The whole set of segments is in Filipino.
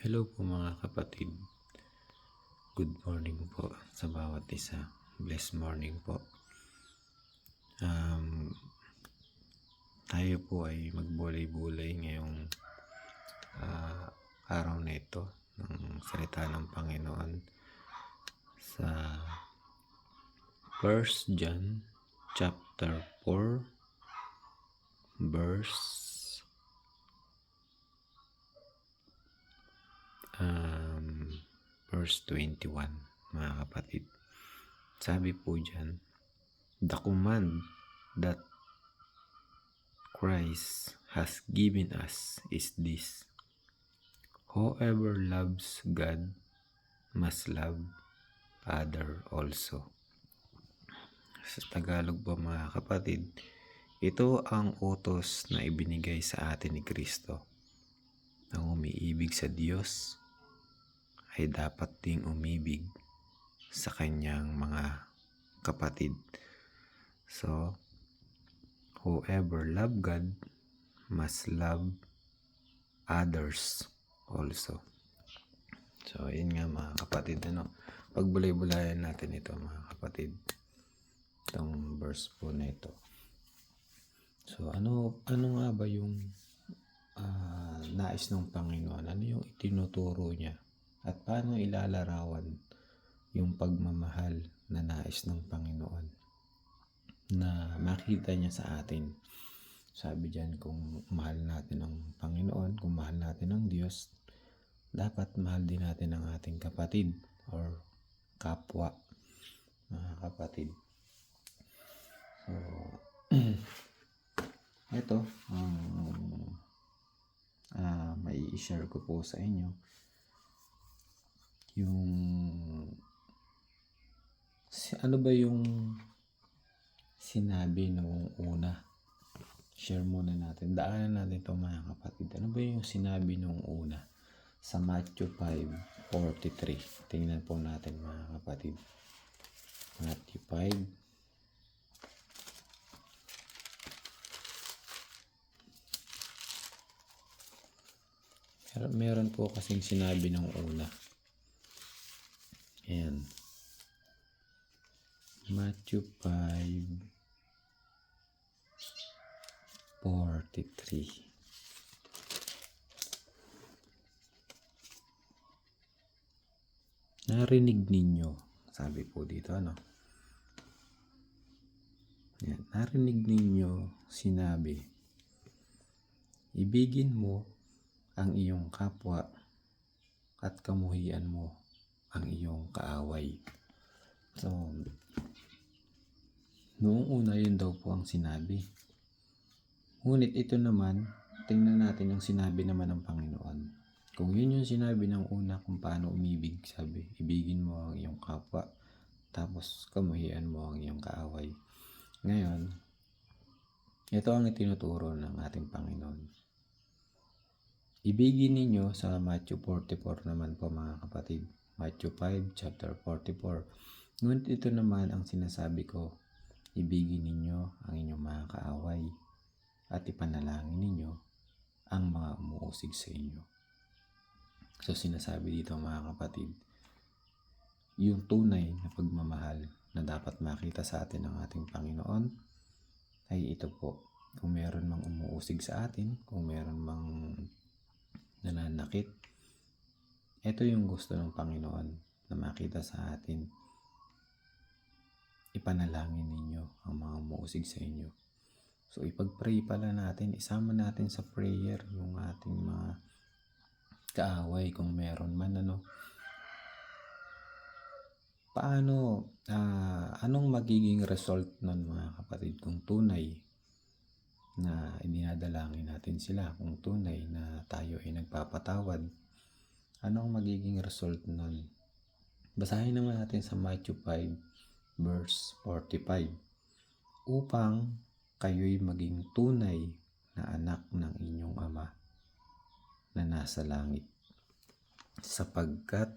Hello po mga kapatid. Good morning po sa bawat isa. Blessed morning po. Tayo po ay magbulay-bulay ngayong araw na ito ng salita ng Panginoon sa 1 John chapter 4 verse 21 mga kapatid. Sabi po dyan, the command that Christ has given us is this: whoever loves God must love other also. Sa Tagalog po mga kapatid, ito ang utos na ibinigay sa atin ni Kristo. Ang umiibig sa Diyos ay dapat ding umibig sa kanyang mga kapatid. So, whoever love God must love others also. So, yun nga mga kapatid, pagbulay-bulayan natin ito mga kapatid, itong verse po na ito. So, ano nga ba yung nais ng Panginoon? Ano yung itinuturo niya? At paano ilalarawan yung pagmamahal na nais ng Panginoon na makita niya sa atin? Sabi diyan, kung mahal natin ang Panginoon, kung mahal natin ang Diyos, dapat mahal din natin ang ating kapatid or kapwa, mga kapatid. So, ito may i-share ko po sa inyo yung ano ba yung sinabi nung una. Share muna natin, daanan natin ito mga kapatid. Ano ba yung sinabi nung una sa Matthew 5:43? Tingnan po natin mga kapatid. Matthew 5. Meron po kasing sinabi nung una. Ayan. Matthew 5:43. Narinig ninyo, sabi po dito, Yan. Narinig ninyo sinabi, ibigin mo ang iyong kapwa at kamuhian mo ang iyong kaaway. So, noong una yun daw po ang sinabi. Ngunit ito naman, tingnan natin yung sinabi naman ng Panginoon. Kung yun yung sinabi ng una kung paano umibig, sabi, ibigin mo ang iyong kapwa, tapos kamuhian mo ang iyong kaaway. Ngayon, ito ang itinuturo ng ating Panginoon. Ibigin ninyo sa Matthew 44 naman po mga kapatid. Matthew 5 chapter 44. Ngunit ito naman ang sinasabi ko, ibigin ninyo ang inyong mga kaaway at ipanalangin ninyo ang mga umuusig sa inyo. So sinasabi dito mga kapatid, yung tunay na pagmamahal na dapat makita sa atin ng ating Panginoon ay ito po. Kung meron mang umuusig sa atin, kung meron mang nananakit, ito yung gusto ng Panginoon na makita sa atin. Ipanalangin ninyo ang mga umuusig sa inyo. So ipag-pray pala natin, isama natin sa prayer yung ating mga kaaway kung meron man Paano, anong magiging result nun mga kapatid kung tunay na idinadalangin natin sila, kung tunay na tayo ay nagpapatawad? Anong magiging result nun? Basahin naman natin sa Matthew 5 verse 45. Upang kayo'y maging tunay na anak ng inyong Ama na nasa langit, sapagkat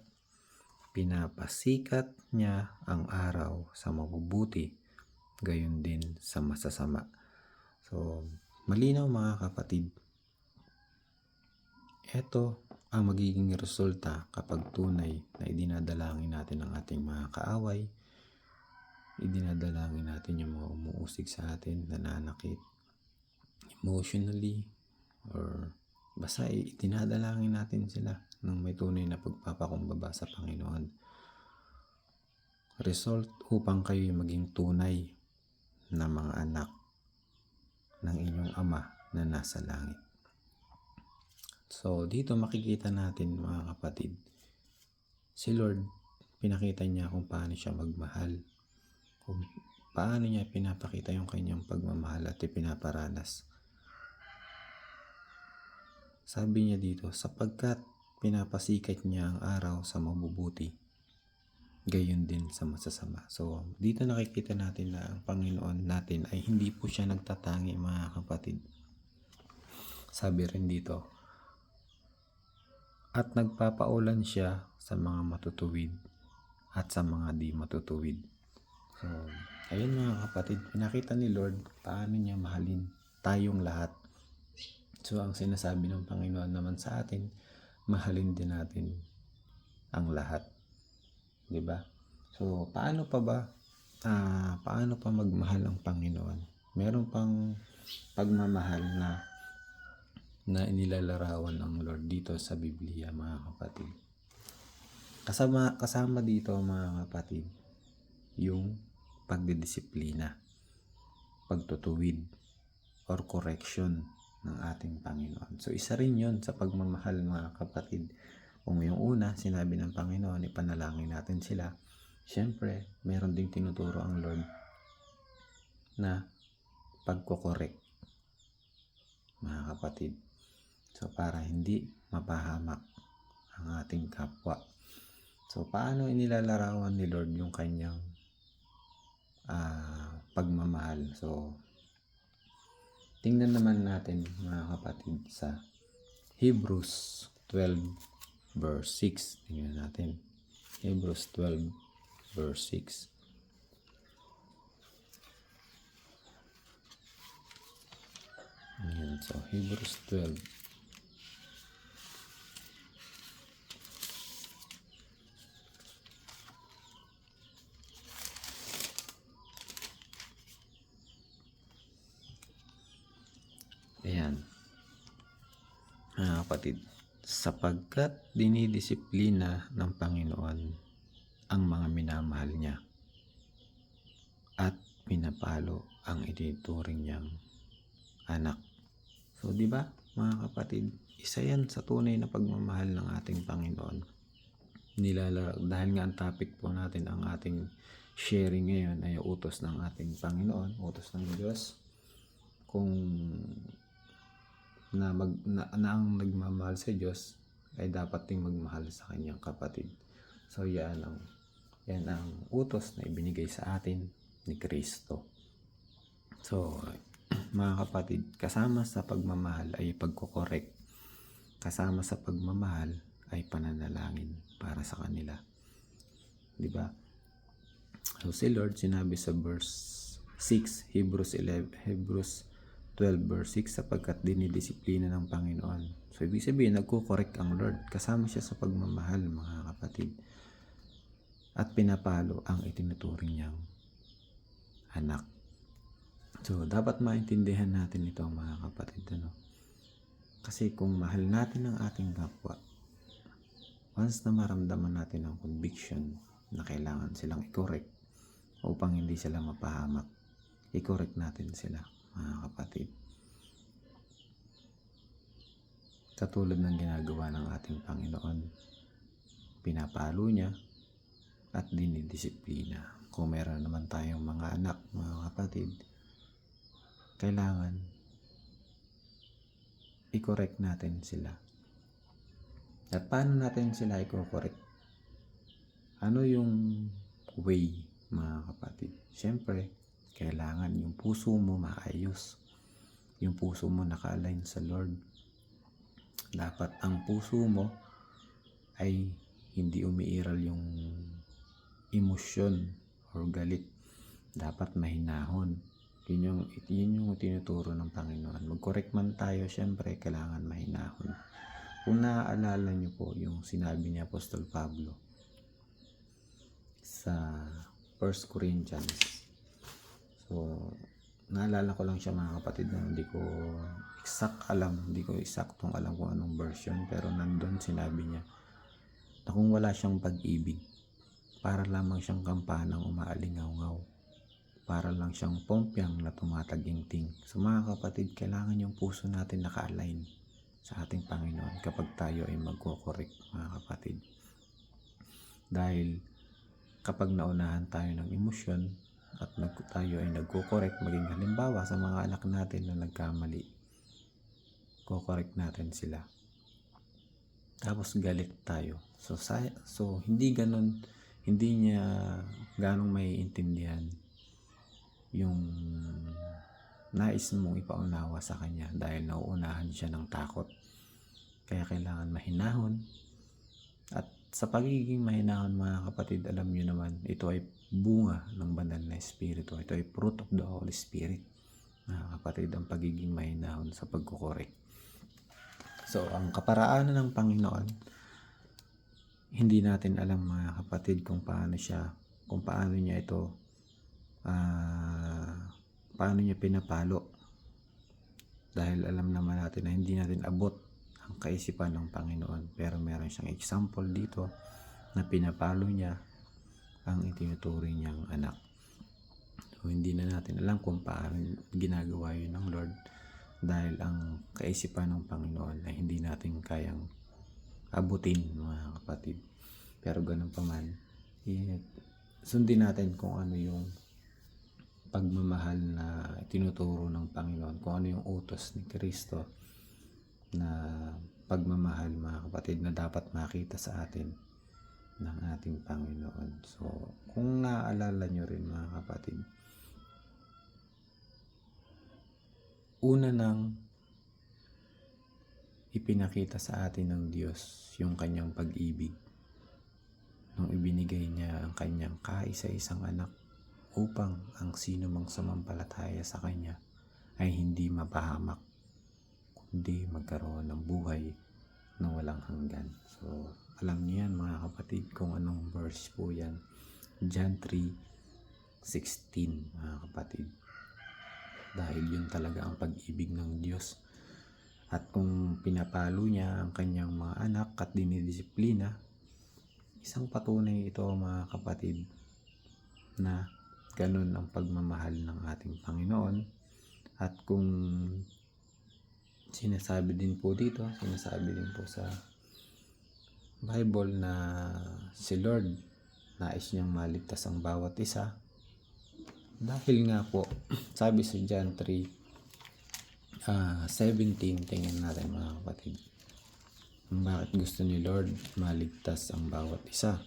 pinapasikat niya ang araw sa mabubuti, gayon din sa masasama. So, malinaw mga kapatid. Ito ang magiging resulta kapag tunay na idinadalangin natin ang ating mga kaaway, idinadalangin natin yung mga umuusig sa atin, nananakit emotionally, or basta itinadalangin natin sila ng may tunay na pagpapakumbaba sa Panginoon. Result upang kayo maging tunay na mga anak ng inyong Ama na nasa langit. So, dito makikita natin mga kapatid, si Lord, pinakita niya kung paano siya magmahal. Kung paano niya pinapakita yung kanyang pagmamahal at ipinaparanas. Sabi niya dito, sapagkat pinapasikat niya ang araw sa mabubuti, gayon din sa masasama. So, dito nakikita natin na ang Panginoon natin ay hindi po siya nagtatangi mga kapatid. Sabi rin dito, at nagpapaulan siya sa mga matutuwid at sa mga di matutuwid. So, ayun mga kapatid, pinakita ni Lord paano niya mahalin tayong lahat. So, ang sinasabi ng Panginoon naman sa atin, mahalin din natin ang lahat. Diba? So, paano pa magmahal ang Panginoon? Meron pang pagmamahal na inilalarawan ng Lord dito sa Biblia, mga kapatid. Kasama dito, mga kapatid, yung pagdidisiplina, pagtutuwid, or correction ng ating Panginoon. So, isa rin yun sa pagmamahal, mga kapatid. Kung yung una, sinabi ng Panginoon, ipanalangin natin sila. Siyempre, meron ding tinuturo ang Lord na pagkokorek, mga kapatid. So, para hindi mapahamak ang ating kapwa. So, paano inilalarawan ni Lord yung kanyang pagmamahal? So, tingnan naman natin mga kapatid sa Hebrews 12 verse 6. Tingnan natin. Hebrews 12 verse 6. Ayan. So, Hebrews 12. Ayan. Mga kapatid, sapagkat dinidisiplina ng Panginoon ang mga minamahal niya at pinapalo ang itinuturing niyang anak. So, di ba, mga kapatid, isa yan sa tunay na pagmamahal ng ating Panginoon. Dahil nga ang topic po natin, ang ating sharing ngayon ay utos ng ating Panginoon, utos ng Diyos. Kung na ang nagmamahal sa Diyos ay dapat ding magmahal sa kanyang kapatid. So, yan ang utos na ibinigay sa atin ni Kristo. So, mga kapatid, kasama sa pagmamahal ay pagkokorek. Kasama sa pagmamahal ay pananalangin para sa kanila. Diba? So, si Lord sinabi sa verse 6, Hebrews 12 verse 6, sapagkat dinidisiplina ng Panginoon. So, ibig sabihin, nagko-correct ang Lord. Kasama siya sa pagmamahal, mga kapatid. At pinapalo ang itinuturing niyang anak. So, dapat maintindihan natin ito, mga kapatid. Kasi kung mahal natin ang ating kapwa, once na maramdaman natin ang conviction na kailangan silang i-correct upang hindi sila mapahamak, i-correct natin sila, mga kapatid. Katulad ng ginagawa ng ating Panginoon, pinapalo niya at dinidisiplina. Kung meron naman tayong mga anak, mga kapatid, kailangan i-correct natin sila. At paano natin sila i-correct? Ano yung way, mga kapatid? Siyempre, kailangan yung puso mo maayos. Yung puso mo naka-align sa Lord. Dapat ang puso mo ay hindi umiiral yung emosyon or galit. Dapat mahinahon. Yun yung tinuturo ng Panginoon. Mag-correct man tayo, syempre, kailangan mahinahon. Kung naaalala niyo po yung sinabi ni Apostol Pablo sa 1 Corinthians. So, naalala ko lang siya mga kapatid na hindi ko eksaktong alam kung anong version, pero nandun sinabi niya na kung wala siyang pag-ibig, para lamang siyang kampanang umaalingaw-ngaw, para lang siyang pompyang na tumatagingting. So mga kapatid, kailangan yung puso natin naka-align sa ating Panginoon kapag tayo ay magko-correct mga kapatid. Dahil kapag naunahan tayo ng emosyon at tayo ay nagko-correct, maging halimbawa sa mga anak natin na nagkamali, ko-correct natin sila. Tapos galit tayo. So hindi niya ganong maiintindihan yung nais mong ipaunawa sa kanya dahil nauunahan siya ng takot. Kaya kailangan mahinahon. At sa pagiging mahinahon mga kapatid, alam niyo naman, ito ay bunga ng banal na Espiritu. Ito ay fruit of the Holy Spirit. Mga kapatid, ang pagiging mahinahon sa pagkukorek. So, ang kaparaanan ng Panginoon, hindi natin alam mga kapatid kung paano niya ito paano niya pinapalo, dahil alam naman natin na hindi natin abot ang kaisipan ng Panginoon, pero meron siyang example dito na pinapalo niya ang itinuturing niyang anak. So hindi na natin alam kung paano ginagawa yun ng Lord, dahil ang kaisipan ng Panginoon ay hindi natin kayang abutin mga kapatid. Pero ganun pa man, sundin natin kung ano yung pagmamahal na tinuturo ng Panginoon, kung ano yung utos ni Kristo na pagmamahal mga kapatid na dapat makita sa atin ng ating Panginoon. So kung naaalala nyo rin mga kapatid, una nang ipinakita sa atin ng Diyos yung kanyang pag-ibig nung ibinigay niya ang kanyang kaisa-isang anak upang ang sino mang sumampalataya sa kanya ay hindi mapahamak, kundi magkaroon ng buhay na walang hanggan. So alam niyo yan mga kapatid kung anong verse po yan. John 3:16 mga kapatid. Dahil yun talaga ang pag-ibig ng Diyos. At kung pinapalo niya ang kanyang mga anak at dinidisiplina, isang patunay ito mga kapatid na ganun ang pagmamahal ng ating Panginoon. At kung sinasabi din po sa Bible na si Lord nais niyang maligtas ang bawat isa, dahil nga po sabi sa John 3:17, tingnan natin mga kapatid bakit gusto ni Lord maligtas ang bawat isa.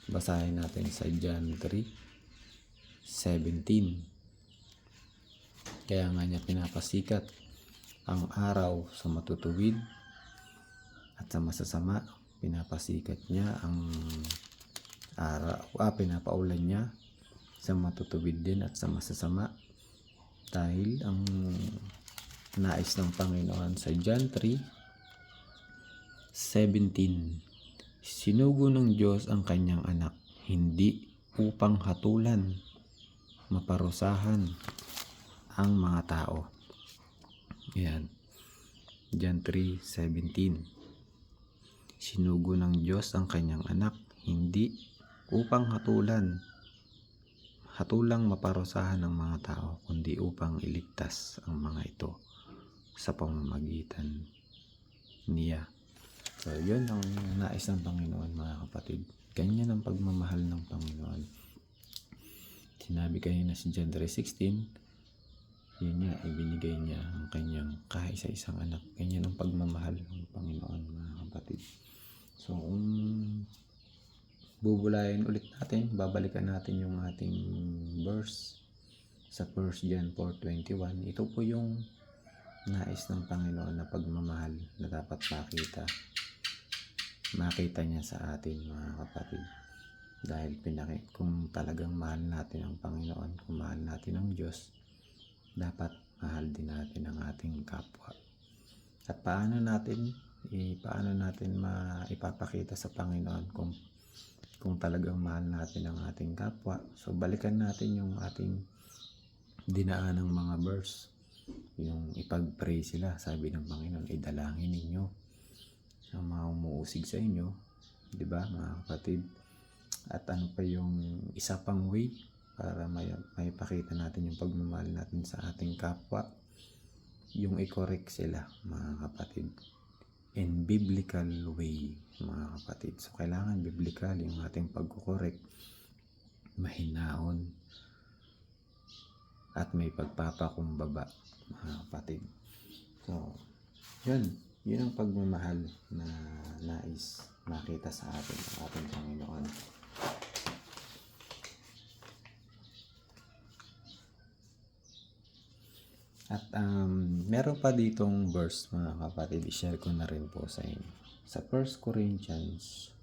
Basahin natin sa John 3:17. Kaya nga niya pinapasikat ang araw sa matutuwid at sa masasama. Pinapasikat niya ang pinapaulan niya sa matutuwid din at sa masasama, dahil ang nais ng Panginoon sa John 3:17, sinugo ng Diyos ang kanyang anak hindi upang hatulan, maparusahan ang mga tao. Yan, John 3:17. Sinugo ng Diyos ang kanyang anak hindi upang hatulang maparusahan ng mga tao, kundi upang iligtas ang mga ito sa pamamagitan niya. So yun ang nais ng Panginoon mga kapatid. Ganyan ang pagmamahal ng Panginoon. Sinabi kayo na si John 3:16, yun nga, ibinigay niya ang kanyang kaisa-isang anak. Ganyan ang pagmamahal ng Panginoon mga kapatid. So kung bubulayin ulit natin, babalikan natin yung ating verse sa 1 John 4:21. Ito po yung nais ng Panginoon na pagmamahal na dapat makita niya sa atin mga kapatid. Dahil kung talagang mahal natin ang Panginoon, kung mahal natin ang Diyos, dapat mahal din natin ang ating kapwa. At paano natin paano natin maipapakita sa Panginoon kung talagang mahal natin ang ating kapwa. So balikan natin yung ating dinaanang mga verse, yung ipag-pray sila. Sabi ng Panginoon, idalangin ninyo ang mga umuusig sa inyo, di ba mga kapatid? At ano pa yung isa pang way para maipakita natin yung pagmamahal natin sa ating kapwa? Yung i-correct sila, mga kapatid, in biblical way, mga kapatid. So kailangan biblical yung ating pagkukorek, mahinaon at may pagpapakumbaba, mga kapatid. So yun ang pagmamahal na nais makita sa atin ng ating Panginoon. At meron pa ditong verse, mga kapatid, i-share ko na rin po sa inyo. Sa 1 Corinthians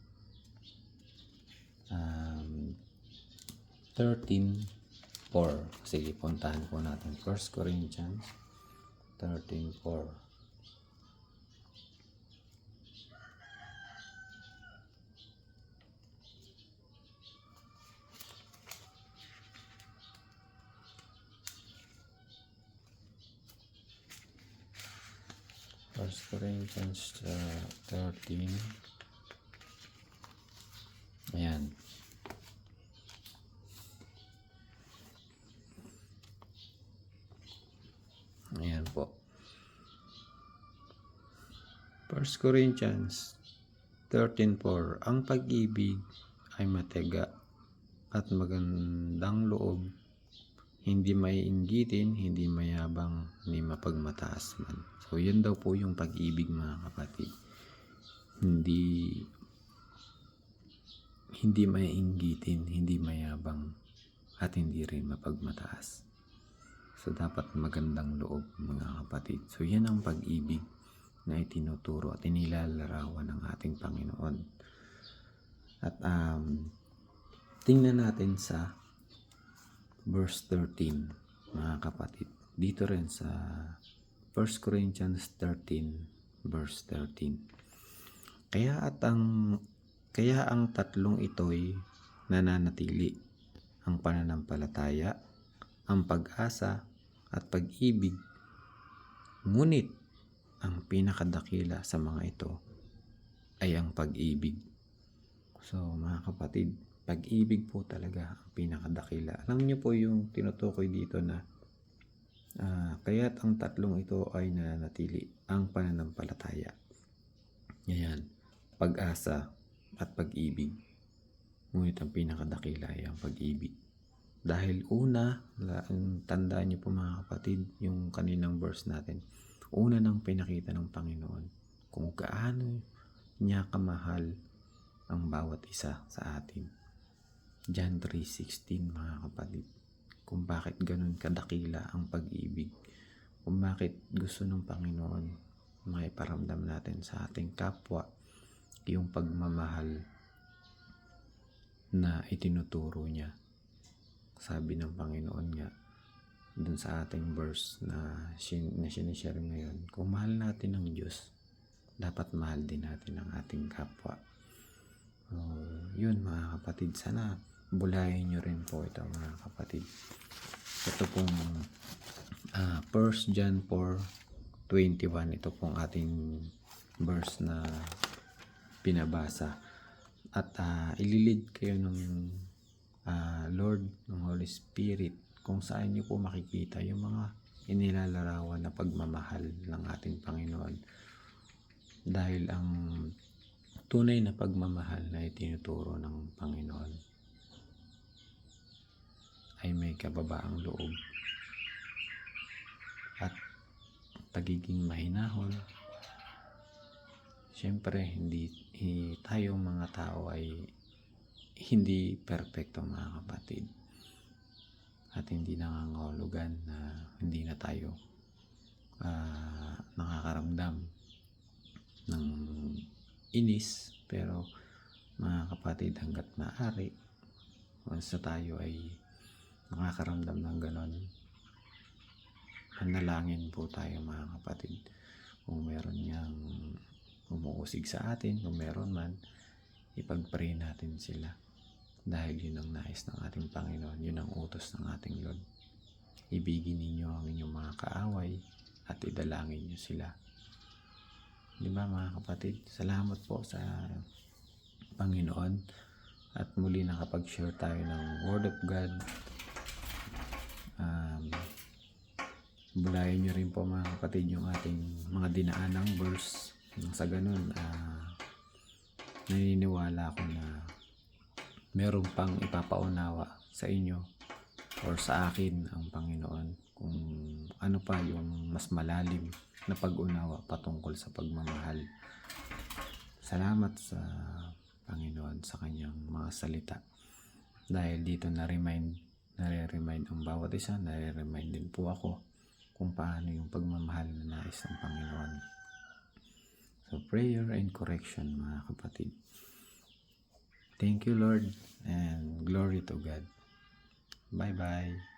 13:4. Sige, puntahan po natin. 1 Corinthians 13:4. First Corinthians 13. Ayan. Ayan po. 1 Corinthians 13:4. Ang pag-ibig ay matiyaga at magandang loob, hindi maiinggitin, hindi mayabang, ni mapagmataas man. So, yun daw po yung pag-ibig, mga kapatid. Hindi maiinggitin, hindi mayabang, at hindi rin mapagmataas. So, dapat magandang loob, mga kapatid. So, yan ang pag-ibig na itinuturo at inilalarawan ng ating Panginoon. At tingnan natin sa verse 13, mga kapatid. Dito rin sa 1 Corinthians 13 verse 13. Kaya ang tatlong ito'y nananatili: ang pananampalataya, ang pag-asa, at pag-ibig. Ngunit ang pinakadakila sa mga ito ay ang pag-ibig. So mga kapatid, pag-ibig po talaga ang pinakadakila. Alam niyo po yung tinutukoy dito na kaya't ang tatlong ito ay nananatili: ang pananampalataya, ayan, pag-asa, at pag-ibig. Ngunit ang pinakadakila ay ang pag-ibig. Dahil tandaan niyo po, mga kapatid, yung kaninang verse natin, una nang pinakita ng Panginoon kung gaano niya kamahal ang bawat isa sa atin. John 3:16, mga kapatid. Kung bakit ganun kadakila ang pag-ibig, kung bakit gusto ng Panginoon maiparamdam natin sa ating kapwa yung pagmamahal na itinuturo niya. Sabi ng Panginoon nga dun sa ating verse na sinishare ngayon, kung mahal natin ang Diyos, dapat mahal din natin ang ating kapwa. Yun, mga kapatid, sana bulayin nyo rin po ito, mga kapatid. Ito pong 1 John 4:21, ito pong ating verse na pinabasa. At ililid kayo ng Lord, ng Holy Spirit, kung saan nyo po makikita yung mga inilalarawan na pagmamahal ng ating Panginoon. Dahil ang tunay na pagmamahal na itinuturo ng Panginoon ay may kababaang loob at pagiging mahinahon. Siyempre, hindi tayong mga tao ay hindi perfecto, mga kapatid. At hindi nangangahulugan na hindi na tayo nakakaramdam ng inis. Pero mga kapatid, hanggat maaari, once na tayo ay nakakaramdam ng ganon, manalangin po tayo, mga kapatid. Kung meron niyang umuusig sa atin, kung meron man, ipag-pray natin sila. Dahil yun ang nais ng ating Panginoon, yun ang utos ng ating Lord. Ibigin ninyo ang inyong mga kaaway at idalangin nyo sila. Di ba mga kapatid? Salamat po sa Panginoon at muli nakapag-share tayo ng Word of God. Bulayan nyo rin po mga kapatid yung ating mga dinaanang verse. Nang sa ganun, naniniwala ako na meron pang ipapaunawa sa inyo or sa akin ang Panginoon kung ano pa yung mas malalim na pag-unawa patungkol sa pagmamahal. Salamat sa Panginoon sa kanyang mga salita. Dahil dito nare-remind ang bawat isa, nare-remind din po ako kung paano yung pagmamahal na nais ng Panginoon. So prayer and correction mga kapatid. Thank you Lord and glory to God. Bye-bye.